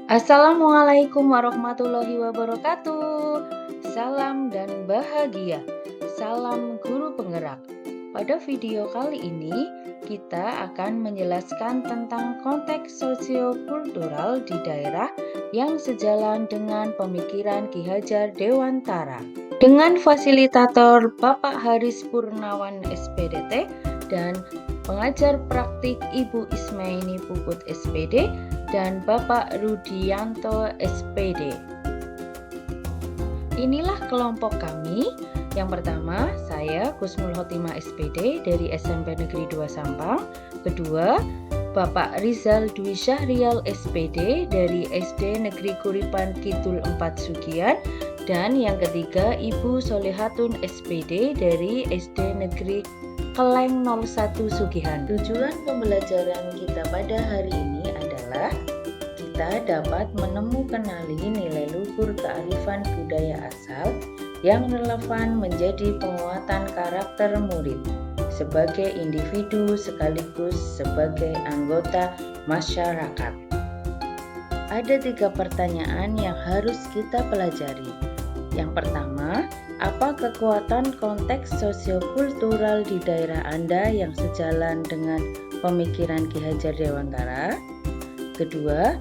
Assalamualaikum warahmatullahi wabarakatuh. Salam dan bahagia. Salam guru penggerak. Pada video kali ini, kita akan menjelaskan tentang konteks sosiokultural di daerah yang sejalan dengan pemikiran Ki Hajar Dewantara. Dengan fasilitator Bapak Haris Purnawan SPDT dan pengajar praktik Ibu Ismaini Puput SPD dan Bapak Rudianto SPD. Inilah kelompok kami. Yang pertama, saya Kusmul Hotima SPD dari SMP Negeri 2 Sampang. Kedua, Bapak Rizal Dwi Syahrial SPD dari SD Negeri Kuripan Kidul 4 Sugian. Dan yang ketiga, Ibu Solehatun SPD dari SD Negeri Keleng 01 Sugihan. Tujuan pembelajaran kita pada hari ini adalah kita dapat mengenali nilai luhur kearifan budaya asal yang relevan menjadi penguatan karakter murid sebagai individu sekaligus sebagai anggota masyarakat. Ada 3 pertanyaan yang harus kita pelajari. Yang pertama, apa kekuatan konteks sosiokultural di daerah Anda yang sejalan dengan pemikiran Ki Hajar Dewantara? Kedua,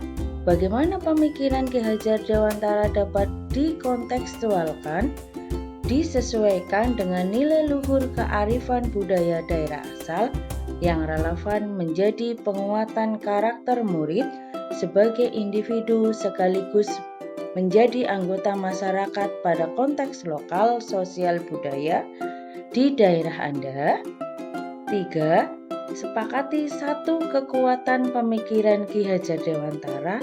bagaimana pemikiran Ki Hajar Dewantara dapat dikontekstualkan, disesuaikan dengan nilai luhur kearifan budaya daerah asal yang relevan menjadi penguatan karakter murid sebagai individu sekaligus menjadi anggota masyarakat pada konteks lokal sosial budaya di daerah Anda. 3. Sepakati satu kekuatan pemikiran Ki Hajar Dewantara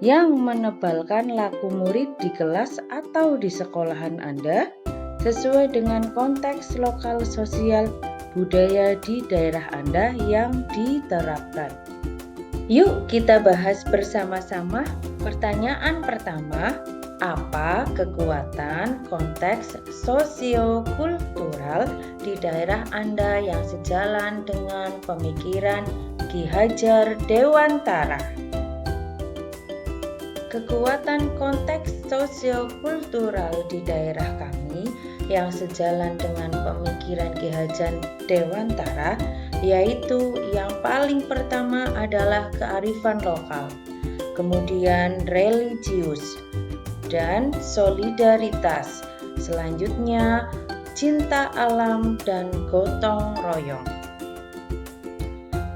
yang menebalkan laku murid di kelas atau di sekolahan Anda sesuai dengan konteks lokal sosial budaya di daerah Anda yang diterapkan. Yuk kita bahas bersama-sama. Pertanyaan pertama, apa kekuatan konteks sosiokultural di daerah Anda yang sejalan dengan pemikiran Ki Hajar Dewantara? Kekuatan konteks sosiokultural di daerah kami yang sejalan dengan pemikiran Ki Hajar Dewantara yaitu yang paling pertama adalah kearifan lokal, kemudian religius dan solidaritas, selanjutnya cinta alam dan gotong royong.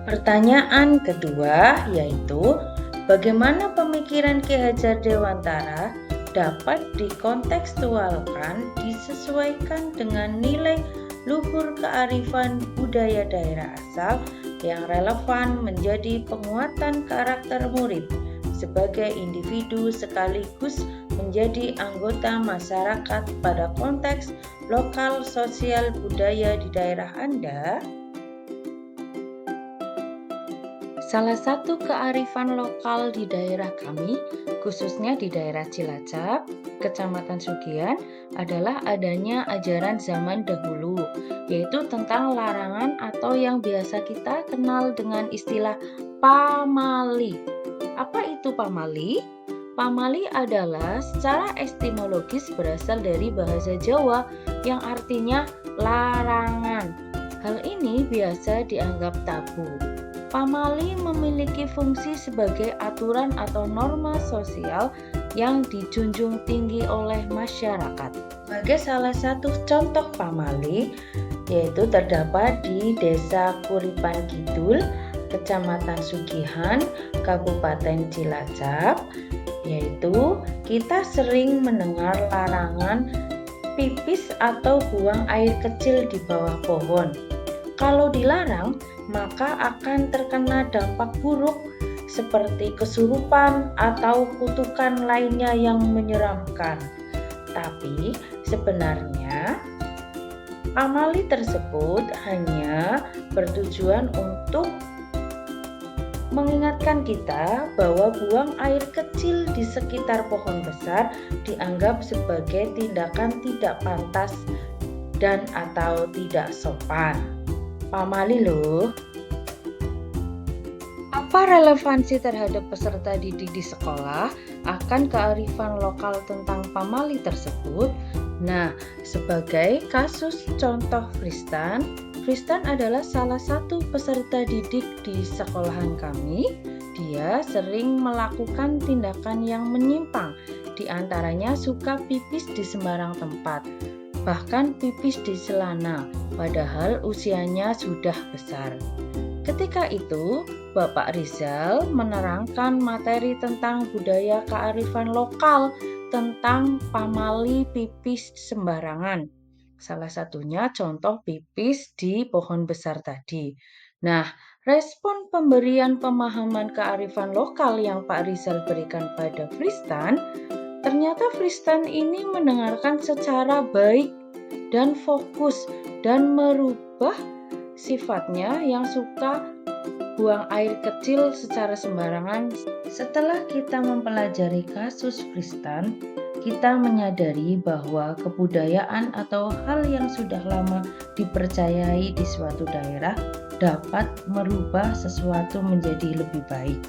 Pertanyaan kedua yaitu bagaimana pemikiran Ki Hajar Dewantara dapat dikontekstualkan, disesuaikan dengan nilai luhur kearifan budaya daerah asal yang relevan menjadi penguatan karakter murid sebagai individu sekaligus menjadi anggota masyarakat pada konteks lokal sosial budaya di daerah Anda? Salah satu kearifan lokal di daerah kami, khususnya di daerah Cilacap, Kecamatan Sugian, adalah adanya ajaran zaman dahulu, yaitu tentang larangan atau yang biasa kita kenal dengan istilah pamali. Apa itu pamali? Pamali adalah secara etimologis berasal dari bahasa Jawa yang artinya larangan. Hal ini biasa dianggap tabu. Pamali memiliki fungsi sebagai aturan atau norma sosial yang dijunjung tinggi oleh masyarakat. Sebagai salah satu contoh pamali, yaitu terdapat di Desa Kuripan Kidul, Kecamatan Sugihan, Kabupaten Cilacap, yaitu kita sering mendengar larangan pipis atau buang air kecil di bawah pohon. Kalau dilarang, maka akan terkena dampak buruk seperti kesurupan atau kutukan lainnya yang menyeramkan. Tapi sebenarnya pamali tersebut hanya bertujuan untuk mengingatkan kita bahwa buang air kecil di sekitar pohon besar dianggap sebagai tindakan tidak pantas dan atau tidak sopan. Pamali loh. Apa relevansi terhadap peserta didik di sekolah akan kearifan lokal tentang pamali tersebut? Nah, sebagai kasus contoh Kristan adalah salah satu peserta didik di sekolahan kami. Dia sering melakukan tindakan yang menyimpang, di antaranya suka pipis di sembarang tempat, bahkan pipis di celana, padahal usianya sudah besar. Ketika itu, Bapak Rizal menerangkan materi tentang budaya kearifan lokal tentang pamali pipis sembarangan. Salah satunya contoh pipis di pohon besar tadi. Nah, respon pemberian pemahaman kearifan lokal yang Pak Rizal berikan pada Kristan, ternyata Kristan ini mendengarkan secara baik dan fokus dan merubah sifatnya yang suka buang air kecil secara sembarangan. Setelah kita mempelajari kasus Kristan, kita menyadari bahwa kebudayaan atau hal yang sudah lama dipercayai di suatu daerah dapat merubah sesuatu menjadi lebih baik.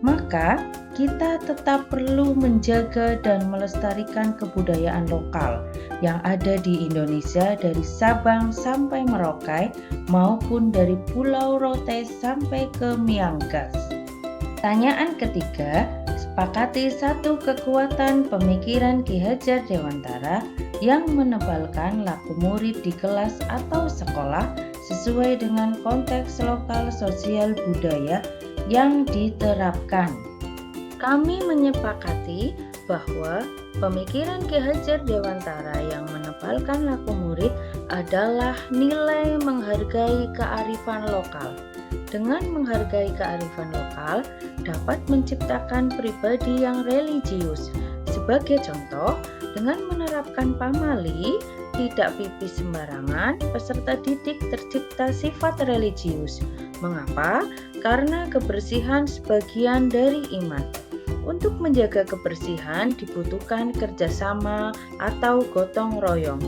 Maka, kita tetap perlu menjaga dan melestarikan kebudayaan lokal yang ada di Indonesia dari Sabang sampai Merauke maupun dari Pulau Rote sampai ke Miangas. Pertanyaan ketiga, sepakati satu kekuatan pemikiran Ki Hajar Dewantara yang menebalkan laku murid di kelas atau sekolah sesuai dengan konteks lokal sosial budaya yang diterapkan. Kami menyepakati bahwa pemikiran Ki Hajar Dewantara yang menebalkan laku murid adalah nilai menghargai kearifan lokal. Dengan menghargai kearifan lokal, dapat menciptakan pribadi yang religius. Sebagai contoh, dengan menerapkan pamali, tidak pipis sembarangan, peserta didik tercipta sifat religius. Mengapa? Karena kebersihan sebagian dari iman. Untuk menjaga kebersihan dibutuhkan kerjasama atau gotong royong.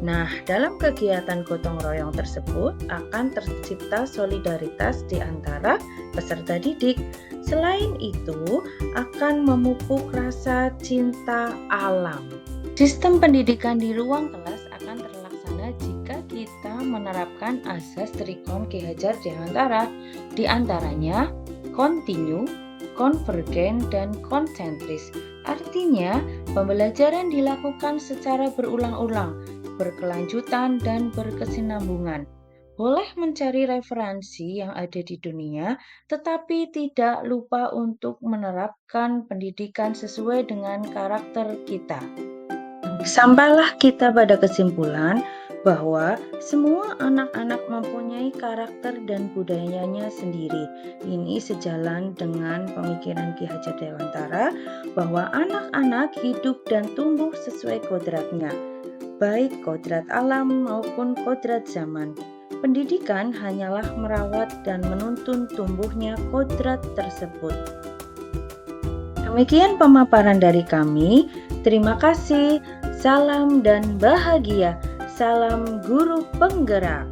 Nah, dalam kegiatan gotong royong tersebut akan tercipta solidaritas di antara peserta didik. Selain itu, akan memupuk rasa cinta alam. Sistem pendidikan di ruang kelas akan terlaksana jika kita menerapkan asas Trikon Ki Hajar Dewantara, di antaranya kontinu, konvergen, dan konsentris. Artinya, pembelajaran dilakukan secara berulang-ulang, berkelanjutan, dan berkesinambungan. Boleh mencari referensi yang ada di dunia, tetapi tidak lupa untuk menerapkan pendidikan sesuai dengan karakter kita. Sampailah kita pada kesimpulan bahwa semua anak-anak mempunyai karakter dan budayanya sendiri. Ini sejalan dengan pemikiran Ki Hajar Dewantara bahwa anak-anak hidup dan tumbuh sesuai kodratnya, baik kodrat alam maupun kodrat zaman. Pendidikan hanyalah merawat dan menuntun tumbuhnya kodrat tersebut. Demikian pemaparan dari kami. Terima kasih. Salam dan bahagia. Salam guru penggerak.